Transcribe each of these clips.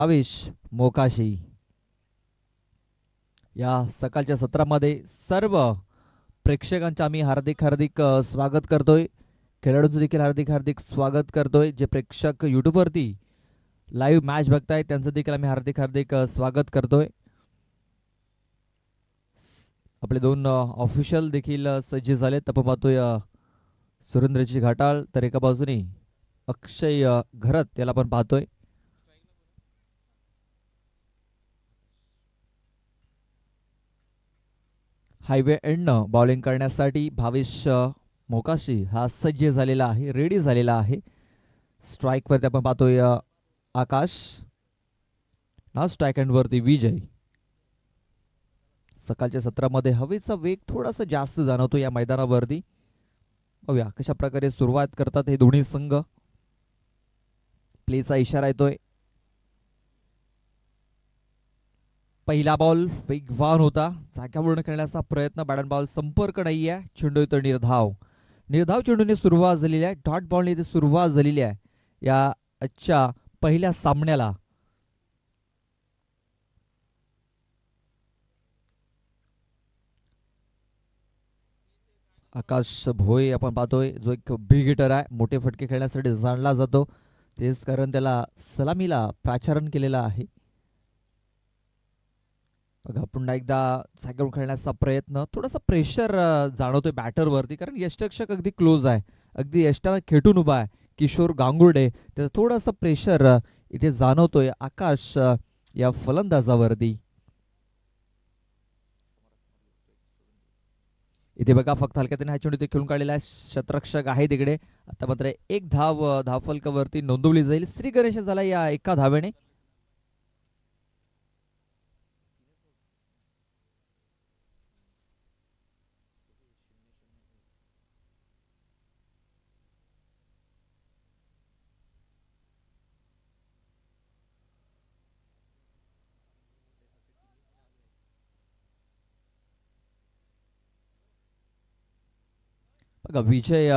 आवेश मोकाशी या सकाळच्या सत्रामध्ये सर्व प्रेक्षकांचे आम्ही हार्दिक हार्दिक स्वागत करतोय. खेळाडूंचं देखील हार्दिक हार्दिक स्वागत करतोय. जे प्रेक्षक यूट्यूबवरती लाईव्ह मॅच बघतायत त्यांचं देखील आम्ही हार्दिक हार्दिक स्वागत करतोय. आपले दोन ऑफिशियल देखील सज्ज झालेत. आपण पाहतोय सुरेंद्रजी घाटाळ तर एका बाजूने अक्षय घरत याला आपण पाहतोय. हायवे एंडनं बॉलिंग करण्यासाठी भावेश मोकाशी हा सज्ज झालेला आहे, रेडी झालेला आहे. स्ट्राईकवरती आपण पाहतोय आकाश, ना स्ट्राईक एंडवरती विजय. सकाळच्या सत्रामध्ये हवेचा वेग थोडासा जास्त जाणवतो या मैदानावरती. बघूया कशा प्रकारे सुरुवात करतात हे दोन्ही संघ. प्लेचा इशारा येतोय. पहिला बॉल वेगवान होता, जाग्यावरून खेळण्याचा प्रयत्न, बॅट बॉल संपर्क नाहीये. चेंडू येतो निर्धाव. निर्धाव चेंडूने सुरुवात झालेली आहे. डॉट बॉलने इथे सुरुवात झालेली आहे या आजच्या पहिल्या सामन्याला. आकाश भोये आपण पाहतोय जो एक बिग हिटर आहे, मोठे फटके खेळण्यासाठी जाणला जातो. तेच कारण त्याला सलामीला प्राचारण केलेलं आहे. बघा पुन्हा एकदा जागेवर खेळण्याचा प्रयत्न, थोडासा प्रेशर जाणवतोय बॅटरवरती कारण यष्टरक्षक अगदी क्लोज आहे, अगदी यष्टाला खेटून उभा आहे किशोर गांगुर्डे. त्याचा थोडासा प्रेशर इथे जाणवतोय आकाश या फलंदाजावरती. इथे बघा फक्त हलक्याने हा चेंडू इथे खेळून काढलेला आहे. शतरक्षक आहे तिकडे. आता मात्र एक धावफलकावरती नोंदवली जाईल. श्री गणेश झाला या एका धावेने. बघा विजय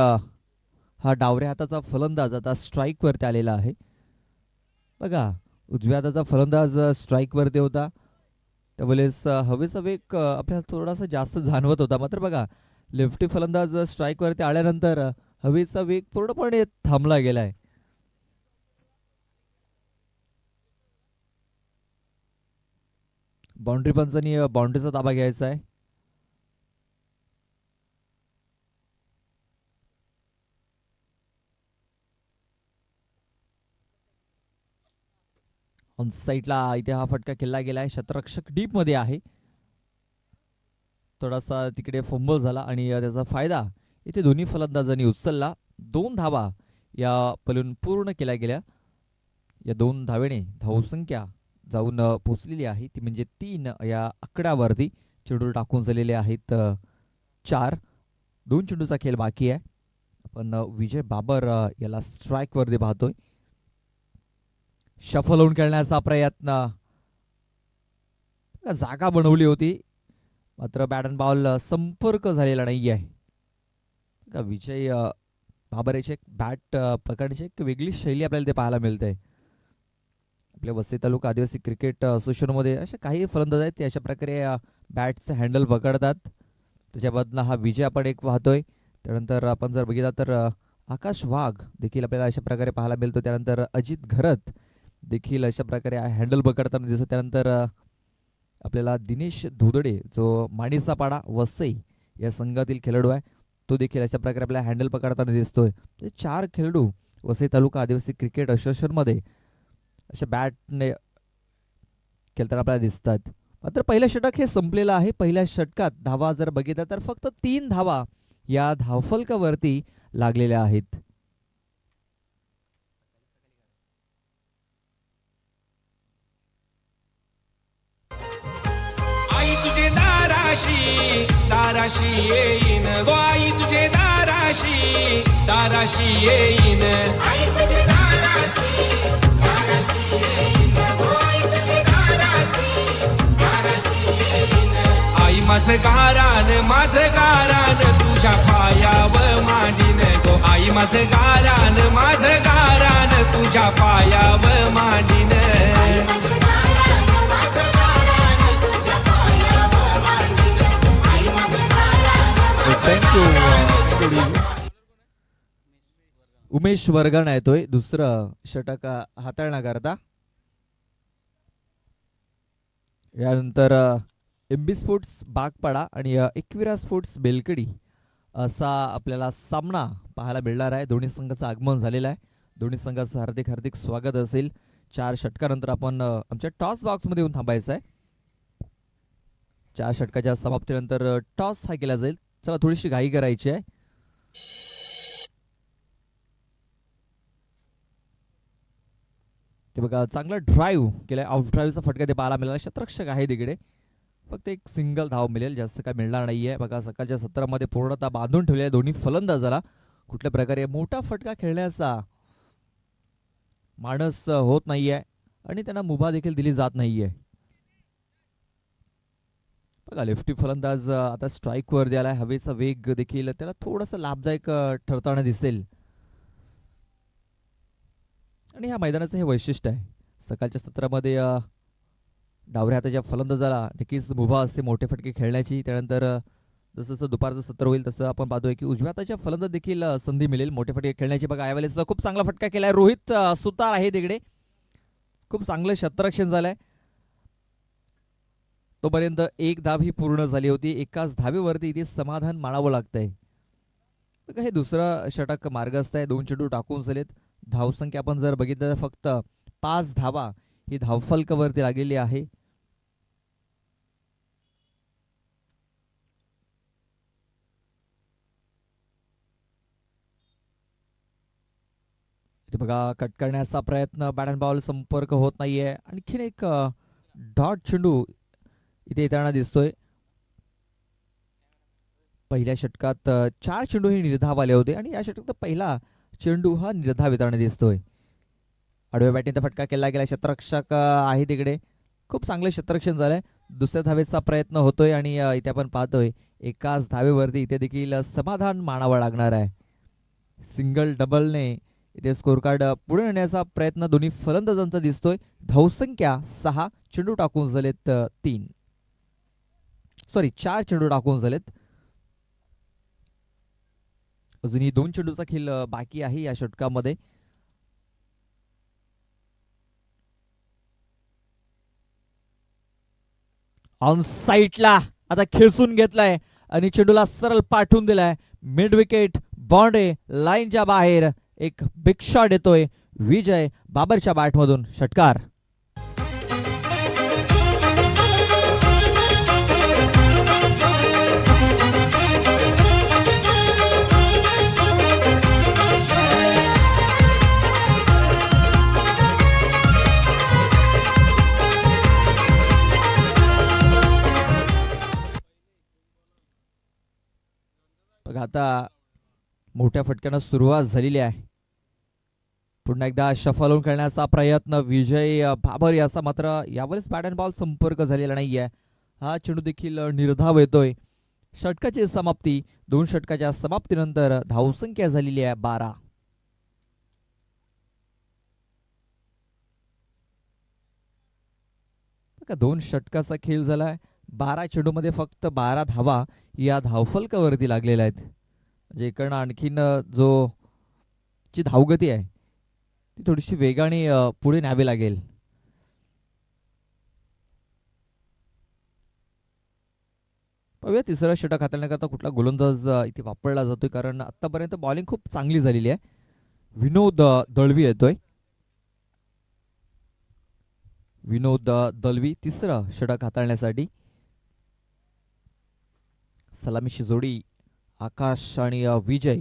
हा डावऱ्या हाताचा फलंदाज आता स्ट्राईक वरती आलेला आहे. बघा उजव्या हाताचा फलंदाज स्ट्राईक वरती होता त्यावेळेस हवेचा वेग आपल्याला थोडासा जास्त जाणवत होता. मात्र बघा लेफ्टी फलंदाज स्ट्राईक वरती आल्यानंतर हवेचा वेग पूर्णपणे थांबला गेलाय. बाउंड्री पंचांनी बाउंड्रीचा ताबा घ्यायचा आहे. ऑन साईडला इथे हा फटका खेळला गेलाय. शतरक्षक डीप मध्ये आहे. थोडासा तिकडे फंबल झाला आणि त्याचा फायदा इथे दोन्ही फलंदाजांनी उचलला. 2 धावा या पलून पूर्ण केल्या गेल्या. या 2 धावेने धावसंख्या जाऊन पोचलेली आहे ती म्हणजे 3 या आकड्यावरती. चेंडू टाकून झालेले आहेत 4. 2 चेंडूचा खेळ बाकी आहे. आपण विजय बाबर याला स्ट्राईक वरती पाहतोय. शफल होऊन खेळण्याचा प्रयत्न, जागा बनवली होती मात्र बॅट अँड बॉल संपर्क झालेला नाही आहे. विजय बाबर याची बॅट पकडण्याची एक वेगळी शैली आपल्याला ते पाहायला मिळते. आपल्या वसई तालुका आदिवासी क्रिकेट असोसिएशनमध्ये असे काही फलंदाज आहेत ते अशा प्रकारे बॅटचे हँडल पकडतात. त्याच्याबद्दल हा विजय आपण एक पाहतोय. त्यानंतर आपण जर बघितला तर आकाश वाघ देखील आपल्याला अशा प्रकारे पाहायला मिळतो. त्यानंतर अजित घरत देखील अशा प्रकारे हँडल पकडताना दिसतो. त्यानंतर आपल्याला दिनेश धुदडे जो माणिसापाडा वसई या संघातील खेळाडू आहे तो देखील अशा प्रकारे आपल्याला हँडल पकडताना दिसतोय. 4 खेळाडू वसई तालुका आदिवासी क्रिकेट असोसिएशनमध्ये अशा बॅटने खेळताना आपल्याला दिसतात. मात्र पहिलं षटक हे संपलेलं आहे. पहिल्या षटकात धावा जर बघितल्या तर फक्त 3 धावा या धावफलकावरती लागलेल्या आहेत. दाराशी येईन गो आई तुझे दाराशी, दाराशी येईन आई तुझे दाराशी, दाराशी येईन गो आई तुझे दाराशी, दाराशी येईन. आई माझं गारान तुझ्या पायावर मांडीन गो आई माझं गारान तुझ्या पायावर मांडीन थँक्यू. उमेश वर्गण येतोय दुसरं षटक हाताळण्याकरता. यानंतर एमबी स्पोर्ट्स बागपाडा आणि एकविरा स्पोर्ट्स बेलकडी असा आपल्याला सामना पाहायला मिळणार आहे. दोन्ही संघाचं आगमन झालेलं आहे. दोन्ही संघाचं हार्दिक हार्दिक स्वागत असेल. 4 षटकानंतर आपण आमच्या टॉस बॉक्समध्ये येऊन थांबायचं आहे. 4 षटकाच्या समाप्तीनंतर टॉस हा केला जाईल. चला थोडीशी घाई करायची आहे. ते बघा चांगला ड्राईव्ह केलाय. ऑफ ड्राईव्हचा फटका ते पाहायला मिळाला. शतरक्षक आहे तिकडे. फक्त एक सिंगल धाव मिळेल, जास्त काय मिळणार नाहीये. बघा सकाळच्या सत्रामध्ये पूर्णतः बांधून ठेवलेल्या दोन्ही फलंदाजाला कुठल्या प्रकारे मोठा फटका खेळण्याचा मानस होत नाहीये आणि त्यांना मुभा देखील दिली जात नाहीये. बघा लेफ्टी फलंदाज आता स्ट्राईक वर द्यायला. हवेचा वेग देखील त्याला थोडासा लाभदायक ठरताना दिसेल आणि ह्या मैदानाचं हे वैशिष्ट्य आहे. सकाळच्या सत्रामध्ये डावऱ्या हाताच्या फलंदाजाला नक्कीच मुभा असते मोठे फटके खेळण्याची. त्यानंतर जसं जसं दुपारचं सत्र होईल तसं आपण पाहतोय की उजव्या हाताच्या फलंदाज देखील संधी मिळेल मोठे फटके खेळण्याची. बघा यावेळेस खूप चांगला फटका केलाय. रोहित सुतार आहे तिकडे. खूप चांगलं क्षेत्ररक्षण झालंय. तोपर्यंत एक धाव ही पूर्ण झाली होती. एकाच धावेवरती इथे समाधान मानावं लागतंय. हे दुसरं षटक मार्गस्थ आहे. 2 चेंडू टाकून झालेत. धावसंख्या आपण जर बघितलं तर फक्त 5 धावा ही धावफलकावरती लागलेली आहे. इथे बघा कट करण्याचा प्रयत्न. बॅट अँड बॉल संपर्क होत नाहीये. आणखीन एक डॉट चेंडू इथे येताना दिसतोय. पहिल्या षटकात 4 चेंडू हे निर्धाव आले होते आणि या षटकात पहिला चेंडू हा निर्धाव येताना दिसतोय. आडव्या बॅटिंगचा फटका केला गेला. क्षेत्ररक्षक आहे तिकडे. खूप चांगलं क्षेत्ररक्षण झालंय. दुसऱ्या धावेचा प्रयत्न होतोय आणि इथे आपण पाहतोय एकाच धावेवरती इथे देखील समाधान मानावं लागणार आहे. सिंगल डबलने इथे स्कोर कार्ड पुढे नेण्याचा प्रयत्न दोन्ही फलंदाजांचा दिसतोय. धावसंख्या 6. चेंडू टाकून झालेत 4 चेंडू टाकून झालेत. अजूनही 2 चेंडूचा खेळ बाकी आहे या षटकामध्ये. ऑन साईडला आता खेचून घेतलाय आणि चेंडूला सरळ पाठवून दिलाय. मिड विकेट बाउंड्री लाईनच्या बाहेर एक बिग शॉट येतोय विजय बाबरच्या बॅटमधून. षटकार. बघा आता मोठ्या फटक्यानं सुरुवात झालेली आहे. पुन्हा एकदा शफल होऊन खेळण्याचा प्रयत्न विजय बाबर याचा. मात्र यावेळेस बॅट अँड बॉल संपर्क झालेला नाहीये. हा चेंडू देखील निर्धाव येतोय. षटकाची समाप्ती. 2 षटकाच्या समाप्तीनंतर धावसंख्या झालेली आहे 12. बघा 2 षटकाचा खेळ झालाय. 12 चेंडूमध्ये फक्त 12 धावा या धावफलकावरती लागलेल्या आहेत. म्हणजे इकडनं आणखीन जी धावगती आहे ती थोडीशी वेगाने पुढे न्यावी लागेल. पाहूया तिसरा षटक हाताळण्याकरता कुठला गोलंदाज इथे वापरला जातोय. कारण आतापर्यंत बॉलिंग खूप चांगली झालेली आहे. विनोद दळवी येतोय. विनोद दळवी तिसरं षटक हाताळण्यासाठी. सलामीची जोडी आकाश आणि विजय.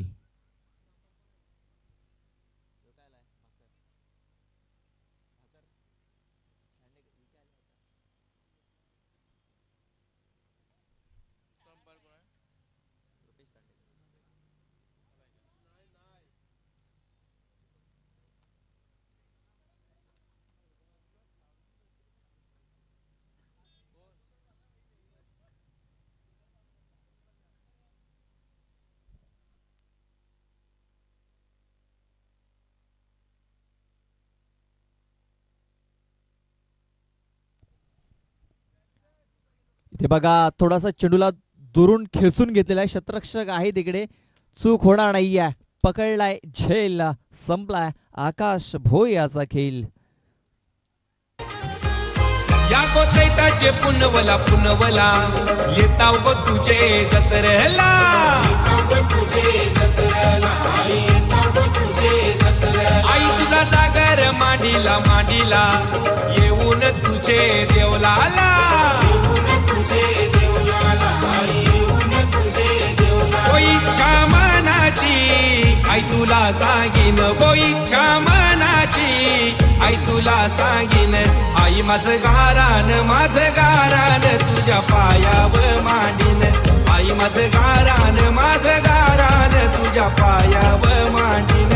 ते बघा थोडासा चेंडूला दुरून खेचून घेतलेला आहे. क्षेत्ररक्षक आहे तिकडे, चूक होणार नाहीये. पकडलाय झेल, संपलाय आकाश भोय याचा खेळ. या गोत्याचे पुनवला पुनवला येताव गो तुझे जत्रेला. आई तुझा जागर मांडीला मांडीला येऊन तुझे देवलाला. गो इच्छा मनाची आई तुला सांगीन, गो इच्छा मनाची आई तुला सांगीन. आई माझं गारान तुझ्या पायावर मांडीन. आई माझं गारान तुझ्या पायावर मांडीन.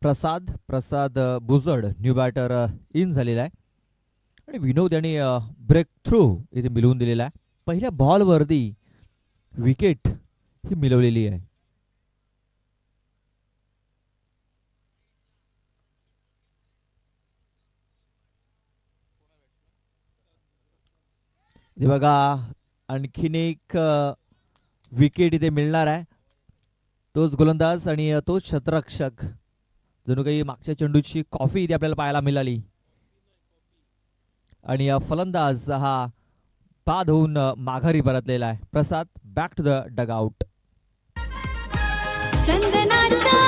प्रसाद बुजड न्यू बॅटर इन झालेला आहे आणि विनोद यांनी ब्रेक थ्रू इथे मिळवून दिलेला आहे. पहिल्या बॉलवरती विकेट ही मिळवलेली आहे. हे बघा आणखीन एक विकेट इथे मिळणार आहे. तोच गोलंदाज आणि तोच क्षेत्ररक्षक. जणू काही मागच्या चेंडूची कॉफी इथे आपल्याला पाहायला मिळाली. आणि फलंदाज हा बाद होऊन माघारी परतलेला आहे. प्रसाद बॅक टू द डगआउट. चंदनाच्या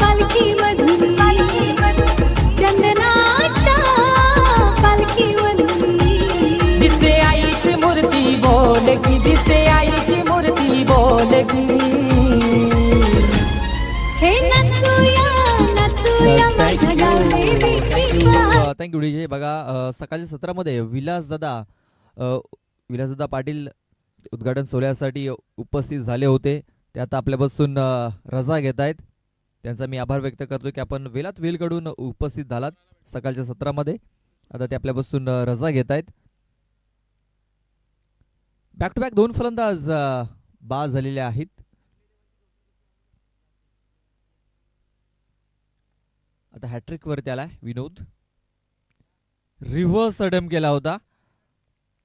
पालखीमधून चंदनाच्या पालखीमधून दिसते आईची मूर्ती बोलकी, दिसते आईची मूर्ती बोलकी. हे नचूया नचूया माझ्या गावदेवीची पाल. Thank you DJ. बघा सकाळच्या सत्रामध्ये विलासदादा पाटील उद्घाटन सोहळ्यासाठी उपस्थित झाले होते. ते आता आपल्यापासून रजा घेत आहेत. त्यांचा मी आभार व्यक्त करतो की आपण वेळात वेळ कडून उपस्थित झालात सकाळच्या सत्रामध्ये. आता ते आपल्यापासून रजा घेत आहेत. बॅक टू बॅक 2 फलंदाज बाद झालेले आहेत. आता हॅट्रिक वरती आलाय विनोद. रिव्हर्स अटेम्प्ट केला होता.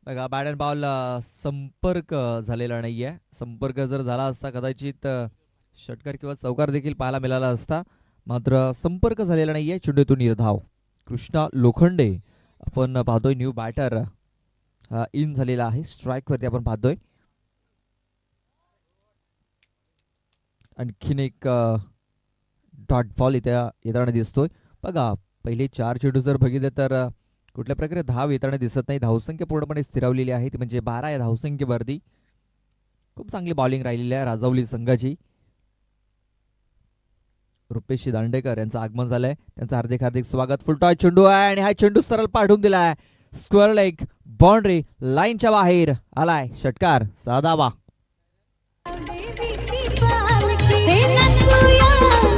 बघा बॅट अँड बॉल संपर्क झालेला नाहीये. संपर्क जर झाला असता कदाचित षटकार किंवा चौकार देखील पाहायला मिळाला असता. मात्र संपर्क झालेला नाहीये. चेंडूतून निर्धाव. कृष्णा लोखंडे आपण पाहतोय न्यू बॅटर इन झालेला आहे. स्ट्राईक वरती आपण पाहतोय. आणखीन एक डॉट बॉल इथे येताना दिसतोय. बघा पहिले 4 चेंडू जर बघितले तर कुठल्या प्रकारे धाव येताना दिसत नाही. धावसंख्या पूर्णपणे स्थिरावलेली आहे ती म्हणजे 12 या धावसंख्येवरती. खूप चांगली बॉलिंग राहिलेली आहे राजावली संघाची. रुपेश दांडेकर यांचं आगमन झालंय. त्यांचं हार्दिक हार्दिक स्वागत. फुलटॉस चेंडू आहे आणि हा चेंडू सरळ पाठवून दिलाय. स्क्वेअर लेग बाउंड्री लाईनच्या बाहेर आलाय. षटकार साधावा. गावदेवीची पालखी. हे नचूया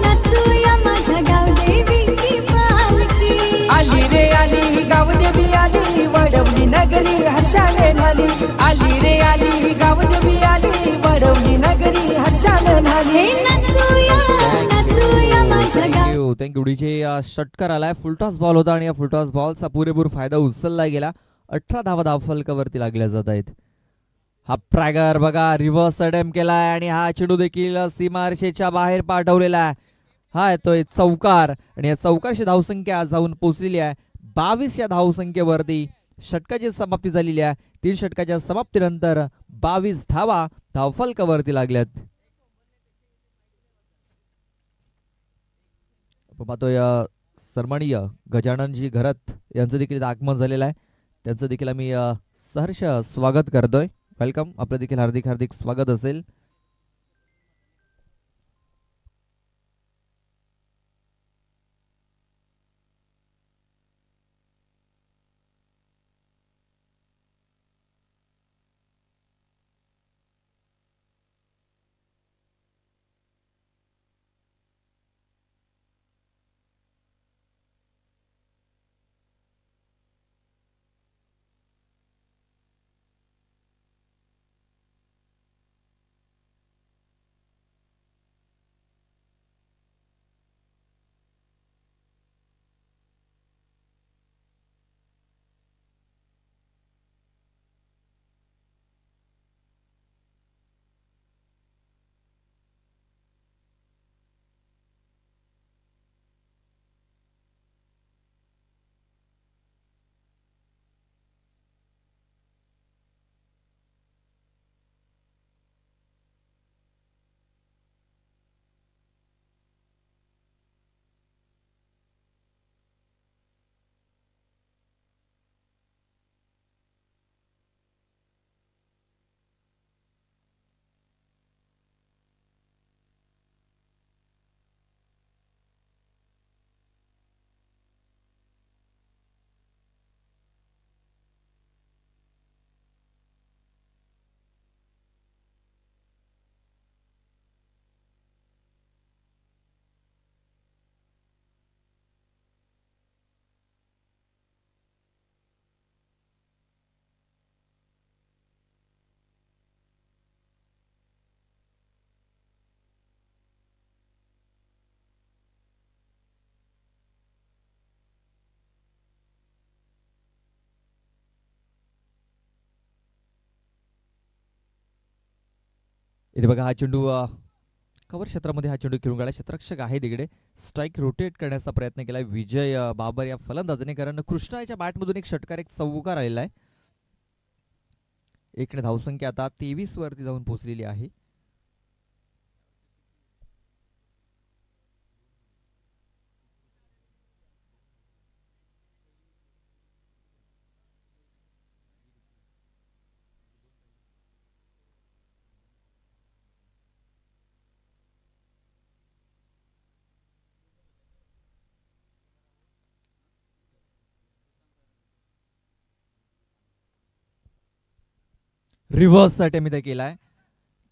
नचूया माझ्या गावदेवीची पालखी. आली रे आली गावदेवी आली, वडवली नगरी हर्षाने न्हाली. आली रे आली गावदेवी आली, वडवली नगरी हर्षाने न्हाली. हे नचूया नचूया माझ्या गाव. Thank you DJ. षटकार आलाय. फुलटॉस बॉल होता आणि या फुलटॉस बॉलचा पुरेपूर फायदा उचलला गेला. 18 धावा धावफलकावरती लागल्या जात आहेत. हा ट्रॅगर बघा रिव्हर्स अटेम्प्ट केलाय आणि हा चेंडू देखील सीमारेषेच्या बाहेर पाठवलेला आहे. हा येतोय चौकार आणि या चौकारची धावसंख्या जाऊन पोहोचलेली आहे 22 या धावसंख्येवरती. षटकाची समाप्ती झालेली आहे. 3 षटकाच्या समाप्तीनंतर 22 धावा धावफलकावरती लागल्यात. आपण पाहतोय सन्माननीय गजाननजी घरत यांचं देखील आगमन झालेलं आहे. त्यांचं देखील आम्ही सहर्ष स्वागत करतोय. वेलकम. आपलं देखील हार्दिक हार्दिक स्वागत असेल. इथे बघा हा चेंडू कव्हर क्षेत्रामध्ये हा चेंडू खेळून गेला. क्षेत्ररक्षक आहे तिकडे. स्ट्राईक रोटेट करण्याचा प्रयत्न केला विजय बाबर या फलंदाजाने, कारण कृष्णाच्या बॅटमधून एक षटकार एक चौकार आलेला आहे. एकने धावसंख्या आता 23 वरती जाऊन पोहोचलेली आहे. रिव्हर्स अटेम्प्ट इथे केलाय.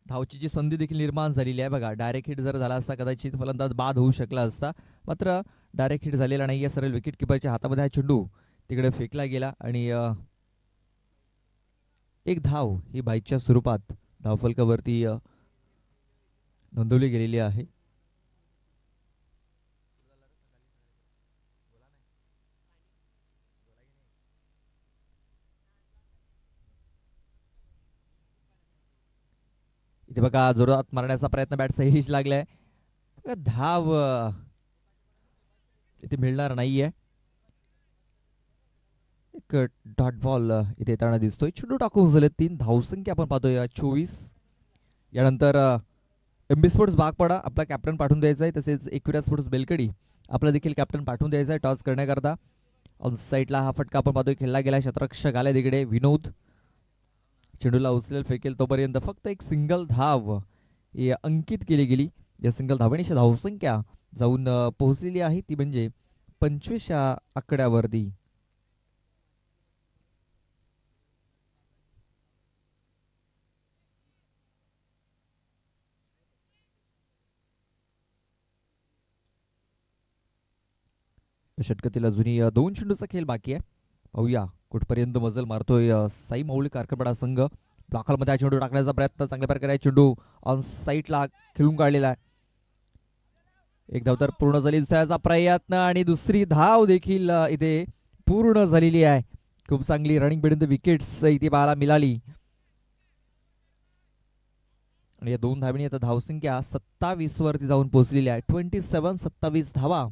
धावची जी संधी देखील निर्माण झालेली आहे बघा. डायरेक्ट हिट जर झाला असता कदाचित फलंदाज बाद होऊ शकला असता, मात्र डायरेक्ट हिट झालेला नाहीये. सरळ विकेट किपरच्या हातामध्ये हा चेंडू तिकडे फेकला गेला आणि एक धाव ही बाईच्या स्वरूपात धावफलकावरती नोंदवली गेलेली आहे. इथे बघा जोरात मारण्याचा प्रयत्न बॅट सहीच लागलाय. धाव इथे मिळणार नाहीये. एक डॉट बॉल इथे येताना दिसतोय. चेंडू टाकून झाले 3 धावसंख्या आपण पाहतोय 24. यानंतर एमबी स्पोर्ट्स बागपाडा आपला कॅप्टन पाठवून द्यायचा आहे, तसेच एकविरा स्पोर्ट्स बेलकडी आपला देखील कॅप्टन पाठवून द्यायचा आहे टॉस करण्याकरता. ऑन साईडला हा फटका आपण पाहतोय खेळला गेला. क्षेत्ररक्षक आले तिकडे विनोद. चेंडूला उचलेल फेकेल तोपर्यंत फक्त एक सिंगल धाव अंकित केली गेली. या सिंगल धावणीची धावसंख्या जाऊन पोहोचलेली आहे ती म्हणजे 25 या आकड्यावरती. षटकातील अजूनही 2 चेंडूचा खेळ बाकी आहे. पाहूया कुठपर्यंत मजल मारतोय साई माऊली कारकरपाडा संघ. ब्लॉकमध्ये चेंडू टाकण्याचा प्रयत्न चांगल्या प्रकारे चेंडू ऑन साईडला खेळून काढलेला आहे. एक धाव तर पूर्ण झाली. दुसऱ्याचा प्रयत्न आणि दुसरी धाव देखील इथे पूर्ण झालेली आहे. खूप चांगली रनिंग पर्यंत विकेट्स इथे पाहायला मिळाली आणि या 2 धावांनी आता धावसंख्या 27 वरती जाऊन पोहोचलेली आहे. 27 धावा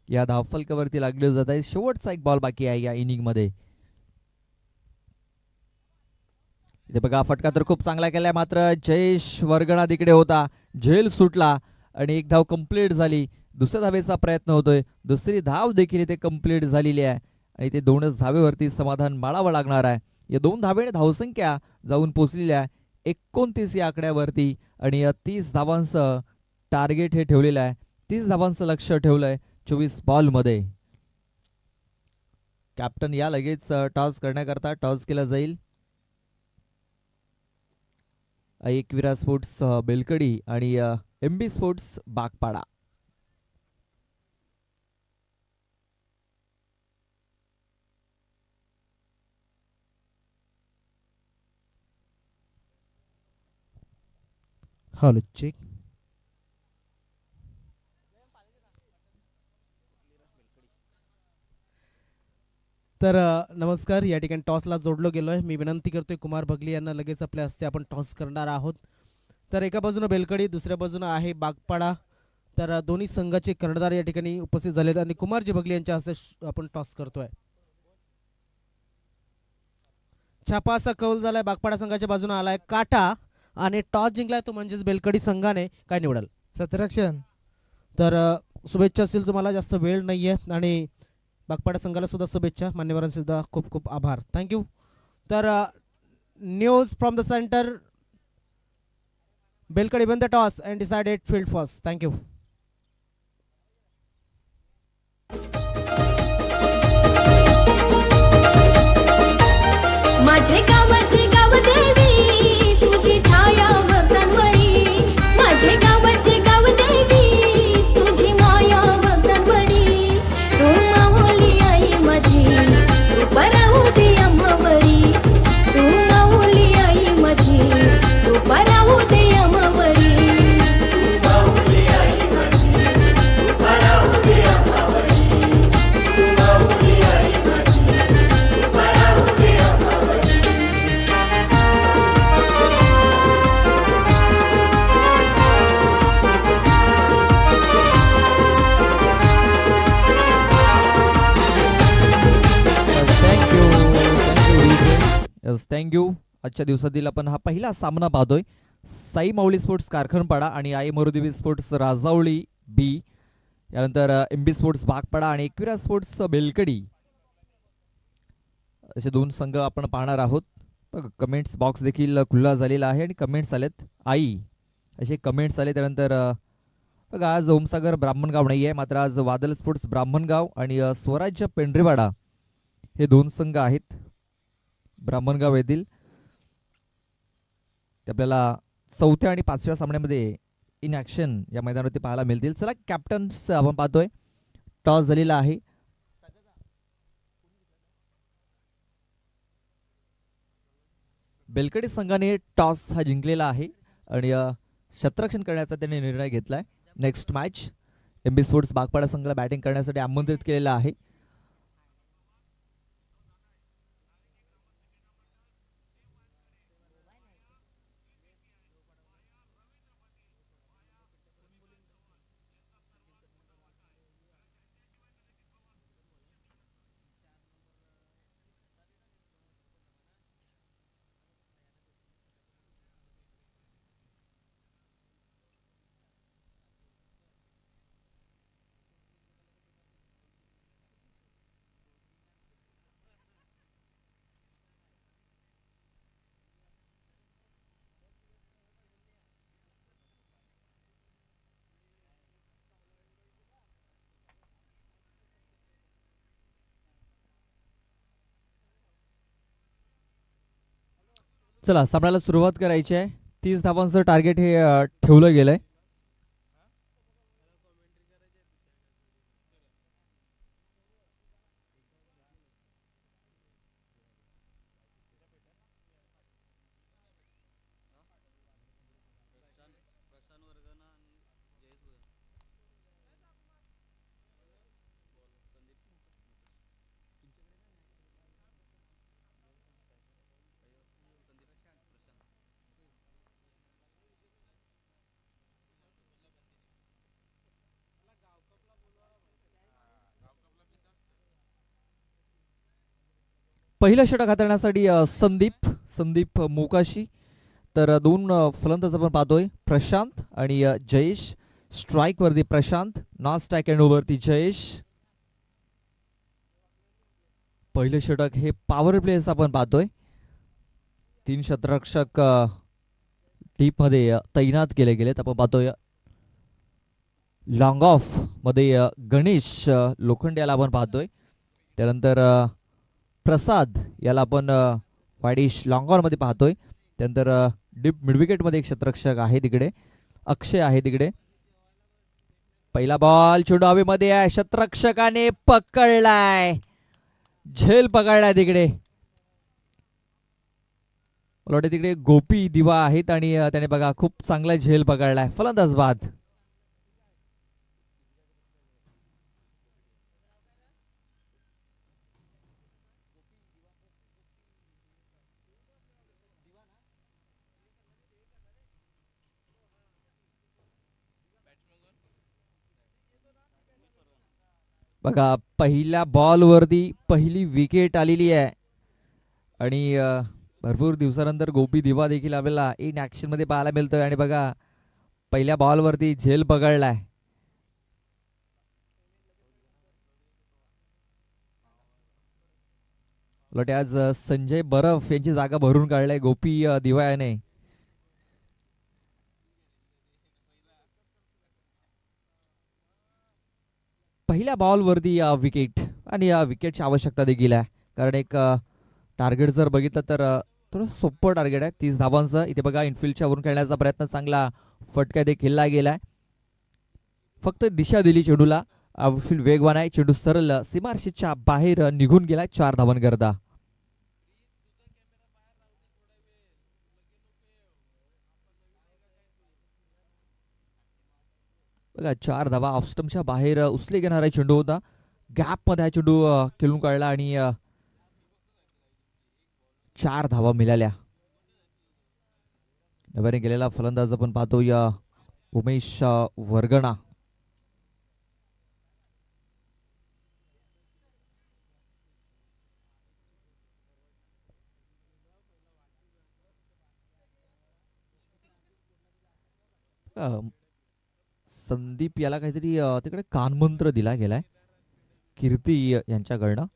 या धावफलकावरती लागले जात आहे. शेवटचा एक बॉल बाकी आहे या इनिंग मध्ये. इथे बघा फटका तर खूप चांगला केलाय, मात्र जयेश वर्गणा तिकडे होता. झेल सुटला आणि एक धाव कंप्लीट झाली. दुसऱ्या धावेचा प्रयत्न होतोय. दुसरी धाव देखील इथे कंप्लीट झालेली आहे आणि ते 2च धावेवरती समाधान माळावं लागणार आहे. या 2 धावेने धावसंख्या जाऊन पोहोचलेली आहे 29 या आकड्यावरती आणि या 30 धावांचं टार्गेट हे ठेवलेलं आहे. 30 धावांचं लक्ष ठेवलंय 24 बॉल मध्ये. कॅप्टन या लगेच टॉस करण्याकरता टॉस केला जाईल. एकविरा स्पोर्ट्स बेलकडी आणि MB sports Bagpada. Hello check. तर नमस्कार. या ठिकाणी टॉसला जोडलो गेलो आहे. मी विनंती करतोय कुमार बगली यांना लगेच आपल्या हस्ते आपण टॉस करणार आहोत. तर एका बाजूने बेलकडी, दुसऱ्या बाजूने आहे बागपाडा. तर दोन्ही संघाचे कर्णधार या ठिकाणी उपस्थित झालेत आणि कुमारजी बगली यांच्या हस्ते आपण टॉस करतोय. छापा असा कौल झालाय. बागपाडा संघाच्या बाजूने आलाय काटा आणि टॉस जिंकलाय तो म्हणजेच बेलकडी संघाने. काय निवडाल? सतरक्षण. तर शुभेच्छा असतील तुम्हाला. जास्त वेळ नाहीये आणि बागपाडा संघाला सुद्धा शुभेच्छा. मान्यवरांचे सुद्धा खूप खूप आभार. थँक्यू. तर news from the centre. Belkadi won the toss and decided field first. Thank you. माझे गावाची गावदेवी तुझी छाया भक्तांवरी. माझे गावाची गावदेवी तुझी माया भक्तांवरी. तू माऊली आई माझी कृपा राहू दे आम्हावरी. तू माऊली आई माझी कृपा राहू दे आम्हावरी. Yes, thank you. आजच्या दिवसातील आपण हा पहिला सामना पाहतोय. साई माऊली स्पोर्ट्स कारखानपाडा आणि आई मरुदेवी स्पोर्ट्स राजावळी बी, यानंतर एमबी स्पोर्ट्स बागपाडा आणि एकविरा स्पोर्ट्स बेलकडी असे दोन संघ आपण पाहणार आहोत. कमेंट्स बॉक्स देखील खुला झालेला आहे आणि कमेंट्स आलेत आई असे कमेंट्स आले. त्यानंतर बघा आज ओमसागर ब्राह्मणगाव नाही आहे, मात्र आज वादल स्पोर्ट्स ब्राह्मणगाव आणि स्वराज्य पेंढरेवाडा हे दोन संघ आहेत ब्राह्मणगाव येथील. ते आपल्याला 4थ्या आणि 5व्या सामन्यामध्ये इन ॲक्शन या मैदानावरती पाहायला मिळतील. चला कॅप्टन्स आपण पाहतोय. टॉस झालेला आहे. बेलकडी संघाने टॉस हा जिंकलेला आहे आणि क्षेत्ररक्षण करण्याचा त्यांनी निर्णय घेतलाय. नेक्स्ट मॅच एमबी स्पोर्ट्स बागपाडा संघाला बॅटिंग करण्यासाठी आमंत्रित केलेला आहे. चला सामन्याला सुरुवात करायची आहे. 30 धावांचं टार्गेट हे ठेवलं गेलंय. पहिलं षटक हाताळण्यासाठी संदीप मोकाशी. तर दोन फलंदाज आपण पाहतोय, प्रशांत आणि जयेश. स्ट्राईक वरती प्रशांत, नॉन स्ट्राईक एंड वरती जयेश. पहिलं षटक हे पॉवर प्लेस आपण पाहतोय. 3 क्षेत्ररक्षक डीप मध्ये तैनात केले गेलेत. आपण पाहतोय लॉंग ऑफ मध्ये गणेश लोखंडे याला आपण पाहतोय. त्यानंतर प्रसाद याला आपण वाडिश लॉंगॉन मध्ये पाहतोय. त्यानंतर डीप मिडविकेट मध्ये एक क्षेत्ररक्षक आहे तिकडे, अक्षय आहे तिकडे. पहिला बॉल चेंडू हवेमध्ये आहे, क्षेत्ररक्षकाने पकडलाय, झेल पकडलाय तिकडे. मला वाटतं तिकडे गोपी दिवा आहेत आणि त्याने बघा खूप चांगला झेल पकडलाय. फलंदाज बाद. बघा पहिल्या बॉलवरती पहिली विकेट आलेली आहे आणि भरपूर दिवसानंतर गोपी दिवा देखील आपल्याला इन ॲक्शन मध्ये पाहायला मिळतोय. आणि बघा पहिल्या बॉलवरती झेल पकडलाय. लोटे आज संजय बरफ यांची जागा भरून काढलाय गोपी दिवा याने. पहिल्या बॉलवरती विकेट आणि या विकेटची आवश्यकता देखील आहे, कारण एक टार्गेट जर बघितलं तर थोडंसं सोपं टार्गेट आहे 30 धावांचं. इथे बघा इनफिल्डच्या वरून खेळण्याचा प्रयत्न, चांगला फटका देखील खेळला गेलाय. फक्त दिशा दिली चेंडूला. आउटफील्ड वेगवान आहे, चेंडू सरळ सीमारेषेच्या बाहेर निघून गेलाय 4 धावांकरता. बघा 4 धावा ऑफ स्टंपच्या बाहेर उचले घेणारा चेंडू होता. गॅप मध्ये हा चेंडू खेळून काढला आणि 4 धावा मिळाल्या. नव्याने गेलेला फलंदाज आपण पाहतो या उमेश वर्गणा. अ, संदीप याला काहीतरी तिकडे कानमंत्र दिला गेलाय कीर्ती यांच्याकडनं.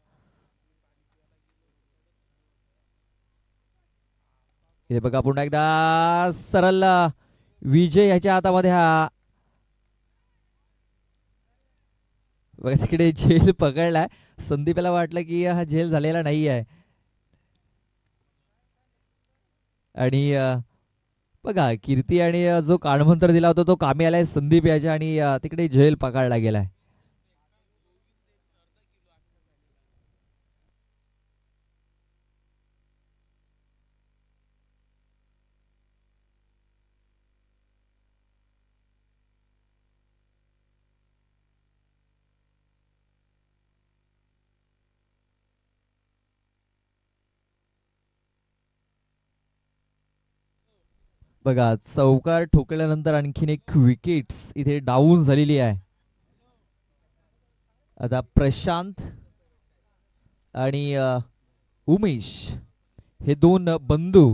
इथे बघा पुन्हा एकदा सरळ विजय ह्याच्या हातामध्ये हा. बघा तिकडे झेल पकडलाय. संदीपला वाटलं की हा झेल झालेला नाही आहे. आणि बघा कीर्ती आणि जो कानमंत्र दिला होता तो कामी आलाय संदीप याच्या, आणि तिकडे झेल पकडला गेलाय. बघा चौकार ठोकल्यानंतर आणखीन एक विकेट्स इथे डाऊन झालेली आहे. आता प्रशांत आणि उमेश हे दोन बंधू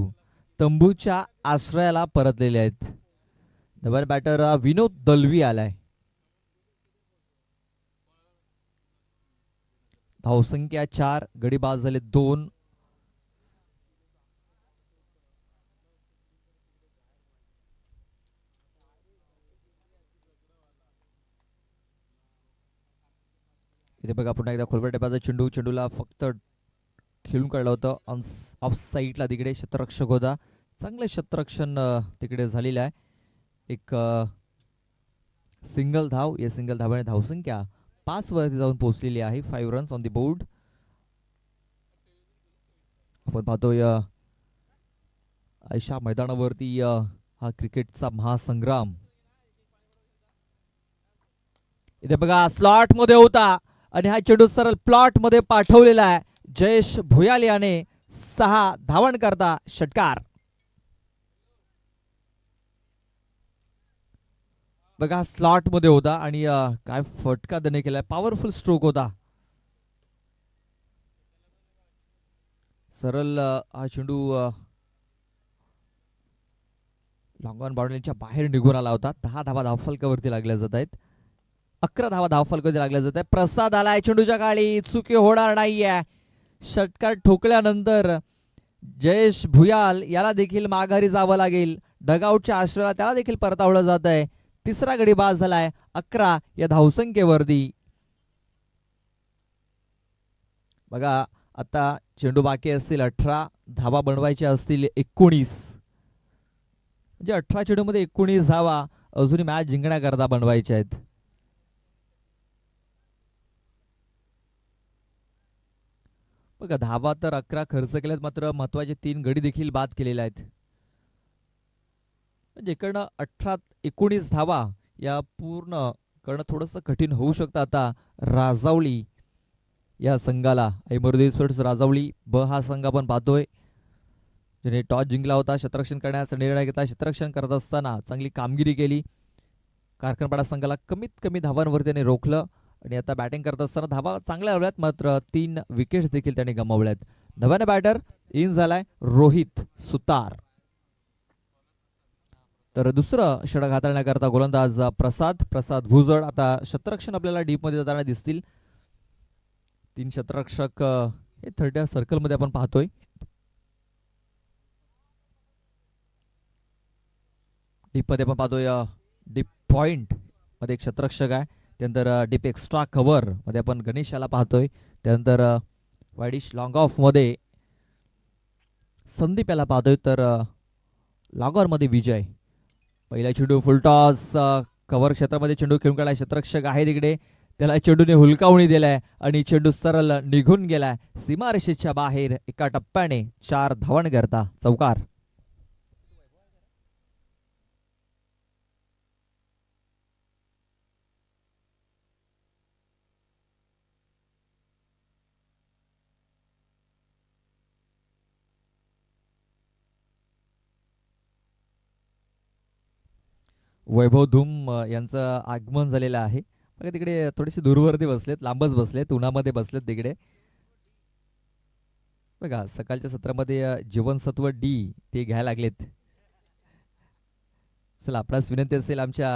तंबूच्या आश्रयाला परतलेले आहेत. नवीन बॅटर विनोद दलवी आलाय. धावसंख्या 4, गडी बाद झाले 2. इथे बघा पुन्हा एकदा खोलवर टेपाचा चेंडू, चेंडूला फक्त खेळून काढलं होतं ऑफ साईडला. तिकडे क्षेत्ररक्षक होता. चांगलं क्षेत्ररक्षण तिकडे झालेलं आहे. एक सिंगल धाव. या सिंगल धावाने धावसंख्या 5 वरती जाऊन पोहोचलेली आहे. 5 रन्स ऑन द बोर्ड. आपण पाहतोय आयशा मैदानावरती हा क्रिकेटचा महासंग्राम. इथे बघा स्लॉट मध्ये होता आणि हा चेंडू सरळ प्लॉट मध्ये पाठवलेला आहे. जयेश भुयाल याने 6 धावण करता षटकार. बघा स्लॉट मध्ये होता आणि काय फटका देणे केलाय. पॉवरफुल स्ट्रोक होता. सरळ हा चेंडू लॉंग ऑन बाउंड्रीच्या बाहेर निघून आला होता. 10 धावा धावफलकावरती लागल्या जात आहेत. 11 धावा धावफलकावरती लागल्या जात आहे. प्रसाद आलाय चेंडूच्या काळी. चुकी होणार नाहीये. षटकार ठोकल्यानंतर जयेश भुयाल याला देखील माघारी जावं लागेल. डगआउटच्या आश्रयाला त्याला देखील परतावलं जात आहे. 3रा गडी बाद झालाय 11 या धावसंख्येवरती. बघा आता चेंडू बाकी असतील 18 धावा बनवायच्या असतील 19. म्हणजे 18 चेंडू मध्ये 19 धावा अजूनही मॅच जिंकण्याकरता बनवायच्या आहेत. बघा धावा तर 11 खर्च केल्यात, मात्र महत्वाचे 3 गडी देखील बाद केलेले आहेत. म्हणजे इकडनं 18-19 धावा या पूर्ण करणं थोडंसं कठीण होऊ शकतं आता राजावली या संघाला. ऐमरुद्दीन स्पोर्ट्स राजावली ब हा संघ आपण पाहतोय, ज्याने टॉस जिंकला होता. क्षेत्ररक्षण करण्याचा निर्णय घेतला. क्षेत्ररक्षण करत असताना चांगली कामगिरी केली. कारखानपाडा संघाला कमीत कमी धावांवर त्याने रोखलं आणि आता बॅटिंग करत असताना धावा चांगल्या लावल्यात, मात्र 3 विकेट्स देखील त्याने गमावल्यात. नव्याने बॅटर इन झालाय रोहित सुतार. तर दुसरं षटक हाताळण्याकरता गोलंदाज प्रसाद भुजड. आता क्षेत्ररक्षण आपल्याला डीप मध्ये जाताना दिसतील. 3 क्षेत्ररक्षक हे 3rd सर्कल मध्ये आपण पाहतोय. डीप मध्ये आपण पाहतोय डीप पॉइंट मध्ये एक क्षेत्ररक्षक आहे. त्यानंतर डीप एक्स्ट्रा कव्हर मध्ये आपण गणेश याला पाहतोय. त्यानंतर वाईडिश लॉंग ऑफ मध्ये संदीप याला पाहतोय. तर लॉंगर मध्ये विजय. पहिला चेंडू फुलटॉस कव्हर क्षेत्रामध्ये चेंडू खेळून काढला. क्षेत्ररक्षक आहे तिकडे, त्याला चेंडूने हुलकावणी दिलाय आणि चेंडू सरळ निघून गेलाय सीमारेषेच्या बाहेर. एका टप्प्याने 4 धावण करता चौकार. वैभव धूम यांचं आगमन झालेलं आहे. बघा तिकडे थोडेसे दूरवरती बसलेत, लांबच बसलेत, उन्हामध्ये बसलेत तिकडे. बघा सकाळच्या सत्रामध्ये जीवनसत्व डी ते घ्यायला लागलेत. चला आपणास विनंती असेल आमच्या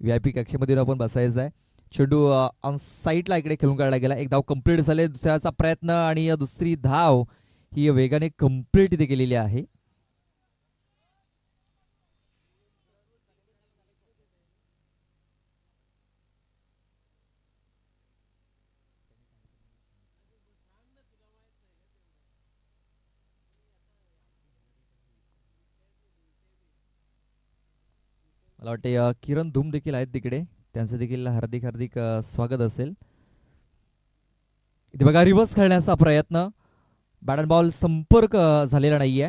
VIP कक्षेमध्ये येऊन आपण बसायचं आहे. चेंडू ऑन साईडला इकडे खेळून काढला गेला. एक धाव कंप्लीट झाले. दुसऱ्याचा प्रयत्न आणि दुसरी धाव ही वेगाने कंप्लीट इथे केलेली आहे. मला वाटते किरण धूम देखील आहेत तिकडे. त्यांचं देखील हार्दिक हार्दिक स्वागत असेल. इथे बघा रिव्हर्स खेळण्याचा प्रयत्न. बॅट अँड बॉल संपर्क झालेला नाहीये.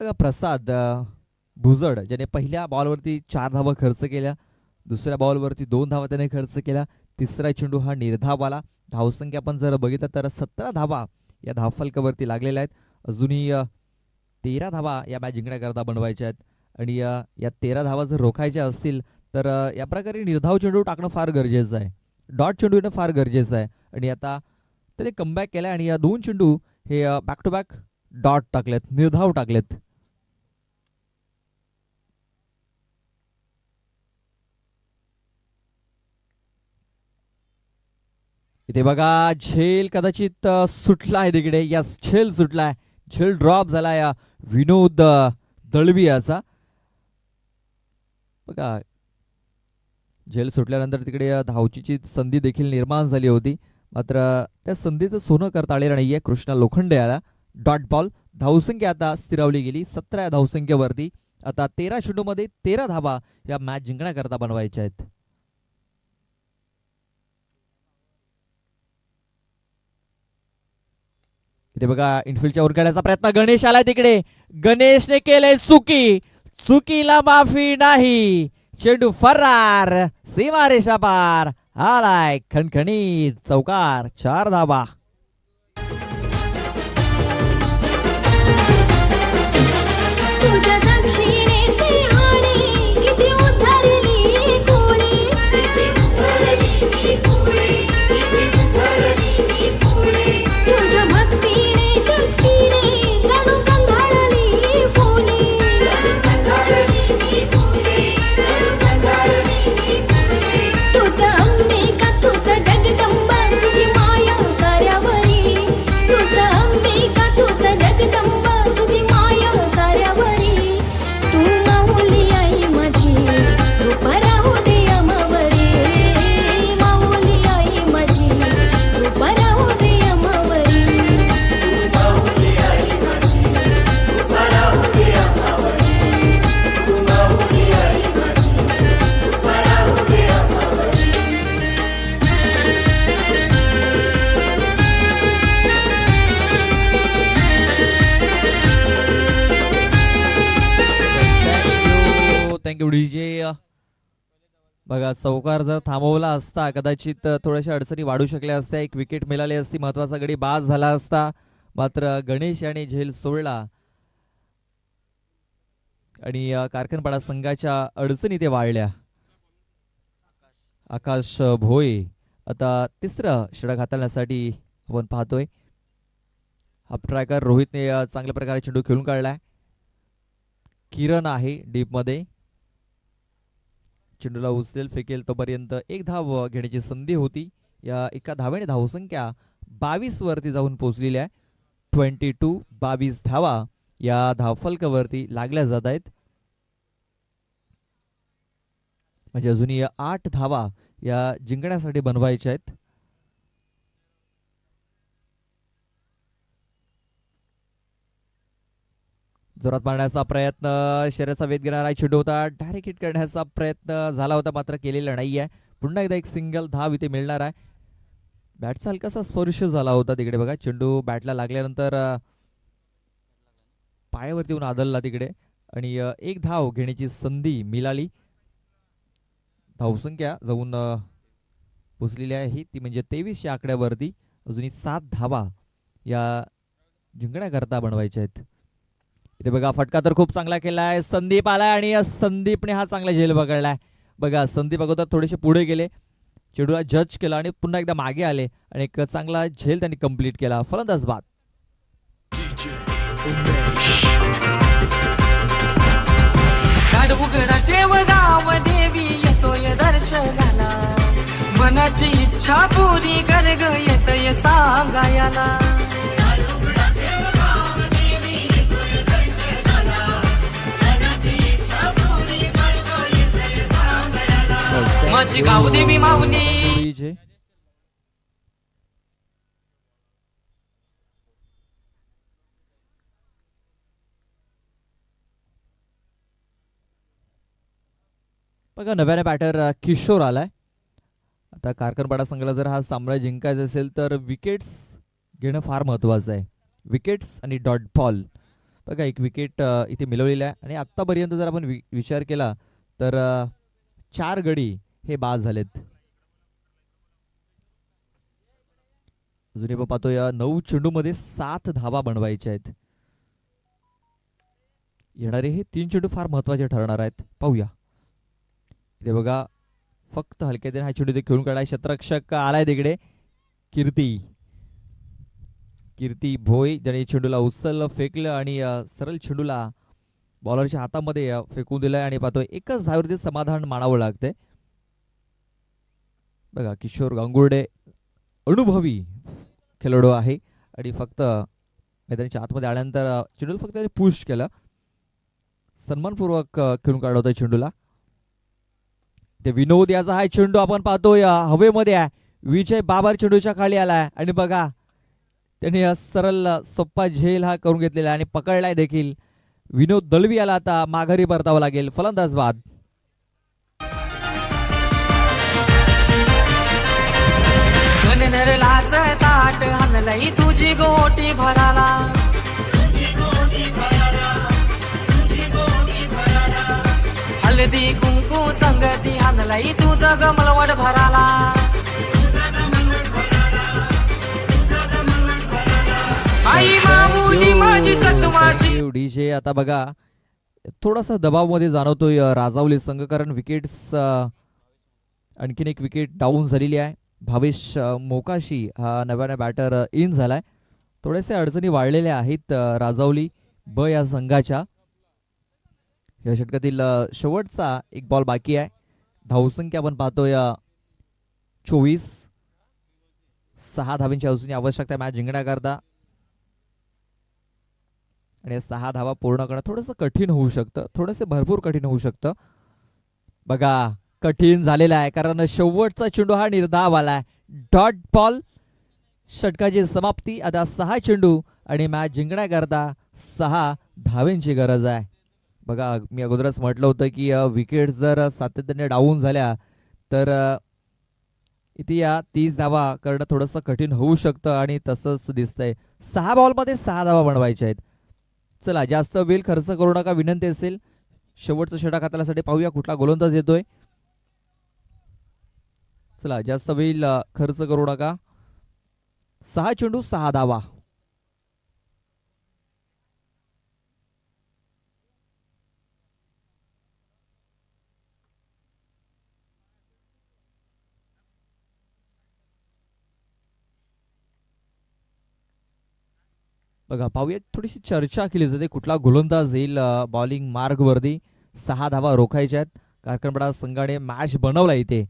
बघा प्रसाद भुजड ज्याने पहिल्या बॉलवरती 4 धावा खर्च केल्या, दुसऱ्या बॉलवरती 2 धावा त्याने खर्च केल्या, तिसरा चेंडू हा निर्धाव आला. धावसंख्या आपण जर बघितलं तर 17 धावा या धावफलकावरती लागलेल्या आहेत. अजूनही 13 धावा या मॅच जिंकण्याकरता बनवायच्या आहेत आणि या 13 धावा जर रोखायच्या असतील तर या प्रकारे निर्धाव चेंडू टाकणं फार गरजेचं आहे. डॉट चेंडू येणं फार गरजेचं आहे आणि आता त्याने कमबॅक केलाय आणि या 2 चेंडू हे बॅक टू बॅक डॉट टाकलेत, निर्धाव टाकलेत. इथे बघा झेल कदाचित सुटला आहे तिकडे. यस, झेल सुटलाय. झेल ड्रॉप झाला या विनोद दळवी याचा. बघा झेल सुटल्यानंतर तिकडे धावचीची संधी देखील निर्माण झाली होती, मात्र त्या संधीचं सोनं करता आलेलं नाहीये कृष्णा लोखंडे याला. Dot ball. धावसंख्या आता स्थिरावली गेली 17 या धावसंख्येवरती. आता 13 चेंडूमध्ये 13 धावा या मॅच जिंकण्याकरता बनवायच्या आहेत. इथे बघा इनफिल्डच्या वर काढण्याचा प्रयत्न. गणेश आलाय तिकडे. गणेशने केले चुकी. चुकीला माफी नाही. चेंडू फरार. सीमारेषा पार. आलाय खणखणीत चौकार. 4 धावा. तुझ्या दक्षिणे ते हाणे किती उतरली कोणी, किती उतरली कोणी, किती उतरली कोणी. तुझ्या भक्तीने शक्तीने जणू कंधाळली फुले, कंधाळली फुले, कंधाळली फुले. तुझं अंबिका तुझं जगदंबा तुझी माया साऱ्यावरी. तुझं अंबिका तुझं जगदंबा तुझी माया साऱ्यावरी. तू माऊली आई माझी कृपा राहू दे आम्हावरी. माऊली आई माझी कृपा राहू दे आम्हावरी. तू माऊली आई माझी कृपा राहू दे आम्हावरी. तू माऊली आई माझी कृपा राहू दे आम्हावरी. Thank you DJ. बघा चौकार जर थांबवला असता कदाचित थोड्याशा अडचणी वाढू शकल्या असत्या. एक विकेट मिळाली असती. महत्वाचा गडी बाद झाला असता. मात्र गणेश याने झेल सोडला आणि कारखानपाडा संघाच्या अडचणी ते वाढल्या. आकाश भोये आता तिसरं षटक हाताळण्यासाठी आपण पाहतोय. हाफ ट्रॅकर रोहितने चांगल्या प्रकारे चेंडू खेळून काढलाय. किरण आहे डीप मध्ये. चेंडूला उचलेल फेकेल तोपर्यंत 1 धाव घेण्याची संधी होती. या एका धावेने धावसंख्या 22 वरती जाऊन पोहोचलेली आहे. 22 धावा या धावफलकावरती लागल्या जात आहेत. म्हणजे अजूनही 8 धावा या जिंकण्यासाठी बनवायच्या आहेत. जोरात मारण्याचा प्रयत्न. शरीराचा वेध घेणारा चेंडू होता. डायरेक्ट हिट करण्याचा प्रयत्न झाला होता मात्र केलेला नाहीये. पुन्हा एकदा एक सिंगल धाव इथे मिळणार आहे. बॅटचा हलकासा स्पर्श झाला होता तिकडे. बघा चेंडू बॅटला लागल्यानंतर पायावरती येऊन आदळला तिकडे आणि 1 धाव घेण्याची संधी मिळाली. धावसंख्या जाऊन पोचलेली आहे ती म्हणजे 23 या आकड्यावरती. अजूनही 7 धावा या जिंकण्याकरता बनवायच्या आहेत. इथे बघा फटका तर खूप चांगला केलाय. संदीप आलाय आणि संदीपने हा चांगला झेल पकडलाय. बघा संदीप अगोदर थोडेसे पुढे गेले, चेंडूला जज केला आणि पुन्हा एकदा मागे आले आणि एक चांगला झेल त्यांनी कंप्लीट केला. फलंदाज बाद. दाड उघडा देवगाव देवी येतोय दर्शनाला मनाची इच्छा पुरी कर ग येतय सांगायला माझी गाव देवी माऊली जोडीचे बघा नव्याने बॅटर किशोर आलाय. आता कारकरपाडा संघाला जर हा सामना जिंकायचा असेल तर विकेट्स घेणं फार महत्त्वाचं आहे. विकेट्स आणि डॉट बॉल बघा एक विकेट इथे मिळवलेला आहे आणि आत्तापर्यंत जर आपण विचार केला तर 4 गडी हे बाद झालेत. अजूनही आपण पाहतोय 9 चेंडूमध्ये 7 धावा बनवायच्या आहेत. येणारे हे 3 चेंडू फार महत्त्वाचे ठरणार आहेत. पाहूया इथे बघा फक्त हलक्याने हा चेंडू इथे खेळून काढाय. क्षेत्ररक्षक आलाय तिकडे कीर्ती भोई ज्याने चेंडूला उचललं फेकलं आणि सरळ चेंडूला बॉलरच्या हातामध्ये फेकून दिलंय आणि पाहतोय एकच धावेवरती समाधान मानावं लागतंय. बघा किशोर गांगुर्डे अनुभवी खेळाडू आहे आणि फक्त मैदानाच्या आतमध्ये आल्यानंतर चेंडूला फक्त त्याने पुश केलं. सन्मानपूर्वक खेळून काढला होता चेंडूला. ते विनोद याचा हा चेंडू आपण पाहतोय हवेमध्ये आहे. विजय बाबर चेंडूच्या खाली आलाय आणि बघा त्याने सरळ सोप्पा झेल हा करून घेतलेला आणि पकडलाय देखील. विनोद दळवी याला आता माघारी परतावं लागेल. फलंदाज बाद. लाच ताट हनलई तुझी गोटी भराला हळदी कुंकू संगती हनलई तुझं गमलवड भराला आई माऊली माझी सत्वाची डीजे आता बघा थोडासा दबाव मध्ये जाणवतोय राजावली संघ कारण विकेट्स आणखीन एक विकेट डाऊन झालेली आहे. भावेश मोकाशी हा नव्याने बॅटर इन झालाय. थोडेसे अडचणी वाढलेल्या आहेत राजावली ब या संघाच्या. या षटकातील शेवटचा एक बॉल बाकी आहे. धावसंख्या आपण पाहतोय 24. 6 धावांची अजून आवश्यकता मॅच जिंकण्याकरता आणि 6 धावा पूर्ण करणं थोडंसं कठीण होऊ शकतं. थोडंसं भरपूर कठीण होऊ शकतं. बघा कठीण झालेला आहे कारण शेवटचा चेंडू हा निर्धाव आलाय. Dot ball. षटकाची समाप्ती. आता 6 चेंडू आणि मॅच जिंकण्याकरता 6 धावांची गरज आहे. बघा मी अगोदरच म्हटलं होतं की विकेट जर सातत्याने डाऊन झाल्या तर इथे या 30 धावा करणं थोडंसं कठीण होऊ शकतं आणि तसंच दिसतंय. 6 बॉलमध्ये 6 धावा बनवायच्या आहेत. चला जास्त वेळ खर्च करू नका विनंती असेल. शेवटचं षटक हाताळण्यासाठी पाहूया कुठला गोलंदाज येतोय. चला जास्त वेळ खर्च करू नका. 6 चेंडू 6 धावा. बघा पाहूया थोडीशी चर्चा केली जाते कुठला गोलंदाज येईल बॉलिंग मार्ग वरती. 6 धावा रोखायच्या आहेत. कारकरपाडा संघाने मॅच बनवला इथे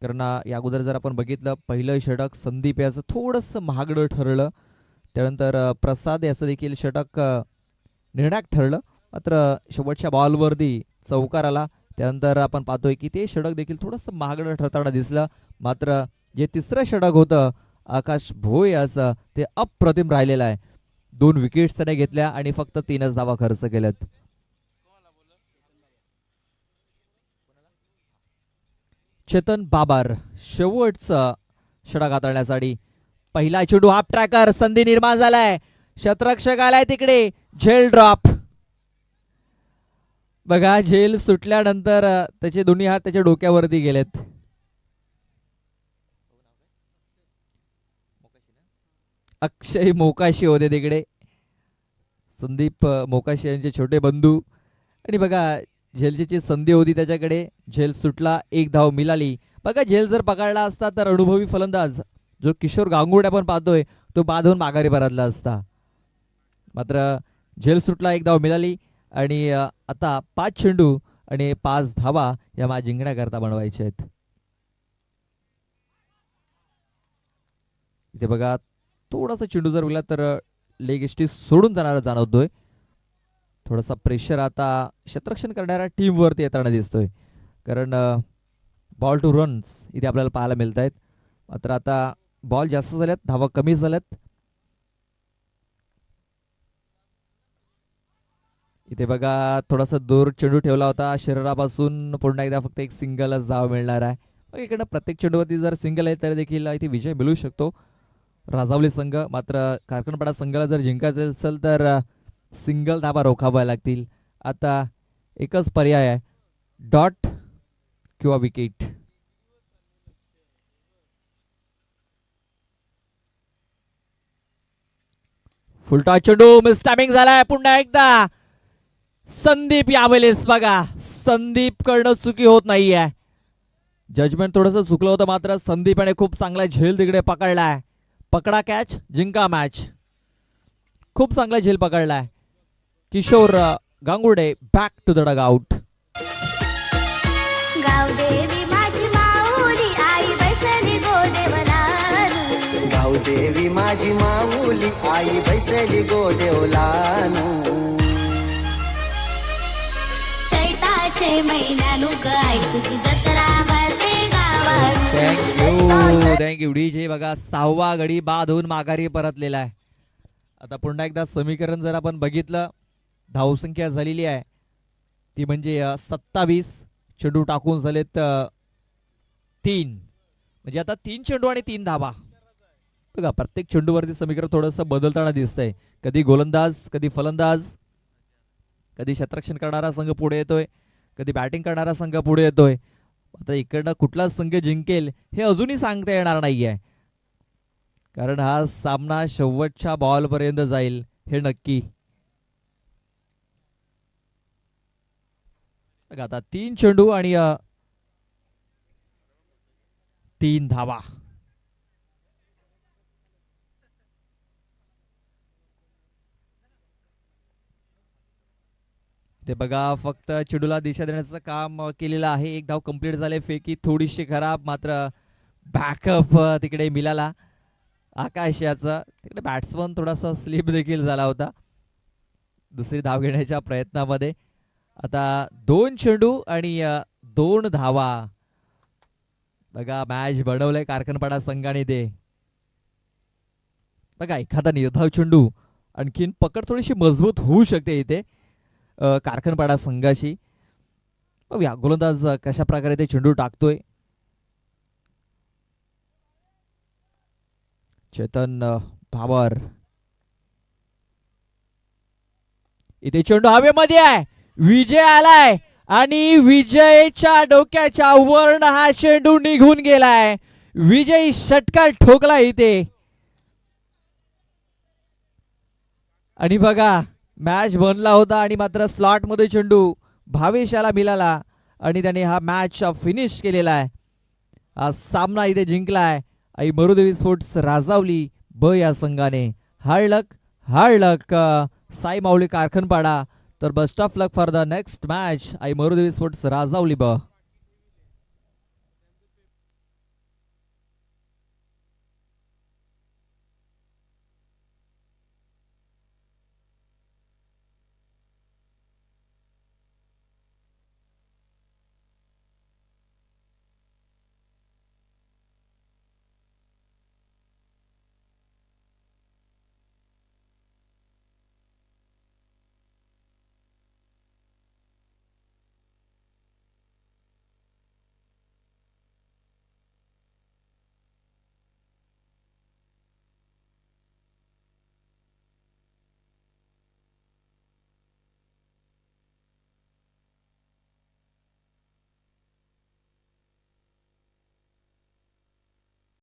कारण या अगोदर जर आपण बघितलं पहिलं षटक संदीप याचं थोडंसं महागडं ठरलं. त्यानंतर प्रसाद याचं देखील षटक निर्णायक ठरलं. मात्र शेवटच्या बॉलवरती चौकार आला. त्यानंतर आपण पाहतोय की ते षटक देखील थोडंसं महागडं ठरताना दिसलं. मात्र जे तिसरं षटक होतं आकाश भोय याचं ते अप्रतिम राहिलेलं आहे. 2 विकेट्स त्याने घेतल्या आणि फक्त 3च धावा खर्च केल्यात. चेतन बाबर शेवटचं षटक हाताळण्यासाठी. पहिला चेंडू हाफ ट्रॅकर. संधी निर्माण झालाय. क्षेत्ररक्षक आलाय तिकडे. झेल ड्रॉप. बघा झेल सुटल्यानंतर त्याचे दोन्ही हात त्याच्या डोक्यावरती गेलेत. अक्षय मोकाशी होते तिकडे. संदीप मोकाशी यांचे छोटे बंधू. आणि बघा झेलची संधी होती त्याच्याकडे. झेल सुटला. 1 धाव मिळाली. बघा झेल जर पकडला असता तर अनुभवी फलंदाज जो किशोर गांगुर्डे आपण पाहतोय तो बाद होऊन माघारी परतला असता. मात्र झेल सुटला. 1 धाव मिळाली आणि आता 5 चेंडू आणि 5 धावा या मॅच जिंकण्याकरता बनवायचे आहेत. इथे बघा थोडासा चेंडू जर उरला तर लेग एसटी सोडून जाणारा जाणवतोय. थोडासा प्रेशर आता क्षेत्ररक्षण करणाऱ्या टीमवरती येताना दिसतोय, कारण बॉल टू रन्स इथे आपल्याला पाहायला मिळत आहेत. मात्र आता बॉल जास्त झाल्यात, धावा कमी झाल्यात. इथे बघा थोडासा दूर चेंडू ठेवला होता शरीरापासून, पुन्हा एकदा फक्त एक सिंगलच धाव मिळणार आहे. मग इकडनं प्रत्येक चेंडूवरती जर सिंगल आहे तर देखील इथे विजय मिळू शकतो राजावली संघ. मात्र कारकणपाडा संघाला जर जिंकायचं असेल तर सिंगल धाबा रोखाव्या लागतील. आता एकच पर्याय आहे, डॉट किंवा विकेट. फुलटॉस चेंडू मिस टायमिंग झालाय. पुन्हा एकदा संदीप यावेळेस बघा संदीप कडनं चुकी होत नाहीये. जजमेंट थोडंसं चुकलं होतं, मात्र संदीपाने खूप चांगला झेल तिकडे पकडलाय. पकडा कॅच जिंका मॅच. खूप चांगला झेल पकडलाय. Kishor Gangurde back to the dugout. Gavdevi माझी माऊली आई बैसली गोदेवलानू. गावदेवी माझी माऊली आई बैसली गोदेवलानू. चैताचे महिन्यानू गाय तुझी जत्रा भरते गावानू. Thank you DJ. बघा 6वा गडी बाद होऊन माघारी परतलेला आहे. आता पुन्हा एकदा समीकरण जर आपण बघितलं, धावसंख्या झालेली आहे ती म्हणजे 27. चेंडू टाकून झालेत 3, म्हणजे आता 3 चेंडू आणि 3 धावा. बघा प्रत्येक चेंडूवरती समीकरण थोडंसं बदलताना दिसतंय. कधी गोलंदाज, कधी फलंदाज, कधी क्षेत्ररक्षण करणारा संघ पुढे येतोय, कधी बॅटिंग करणारा संघ पुढे येतोय. आता इकडनं कुठला संघ जिंकेल हे अजूनही सांगता येणार नाहीये, कारण हा सामना शेवटच्या बॉल पर्यंत जाईल हे नक्की. आता 3 चेंडू आणि 3 धावा. ते बघा फक्त चेंडूला दिशा देण्याचं काम केलेलं आहे. एक धाव कंप्लीट झाले. फेकी थोडीशी खराब, मात्र बॅकअप तिकडे मिळाला आकाश याचा. तिकडे बॅट्समन थोडासा स्लिप देखील झाला होता दुसरी धाव घेण्याच्या प्रयत्नामध्ये. आता 2 चेंडू आणि 2 धावा. बघा मॅच बनवलंय कारकणपाडा संघाने ते. बघा एखादा निर्धाव चेंडू आणखीन पकड थोडीशी मजबूत होऊ शकते इथे कारकणपाडा संघाची. गोलंदाज कशा प्रकारे ते चेंडू टाकतोय. चेतन भावर इथे चेंडू हवेमध्ये आहे. विजय आलाय आणि विजयच्या डोक्याच्या वरन हा चेंडू निघून गेलाय. विजयी षटकार ठोकला इथे. आणि बघा मॅच बनला होता आणि मात्र स्लॉट मध्ये चेंडू भावेशाला मिळाला आणि त्याने हा मॅच फिनिश केलेला आहे. हा सामना इथे जिंकलाय आई मरुदेवी स्पोर्ट्स राजावली ब या संघाने. Hard luck Sai Mauli Karkhanpada. तर best of luck for the next match Aai Marudevi sports Rajavali ब.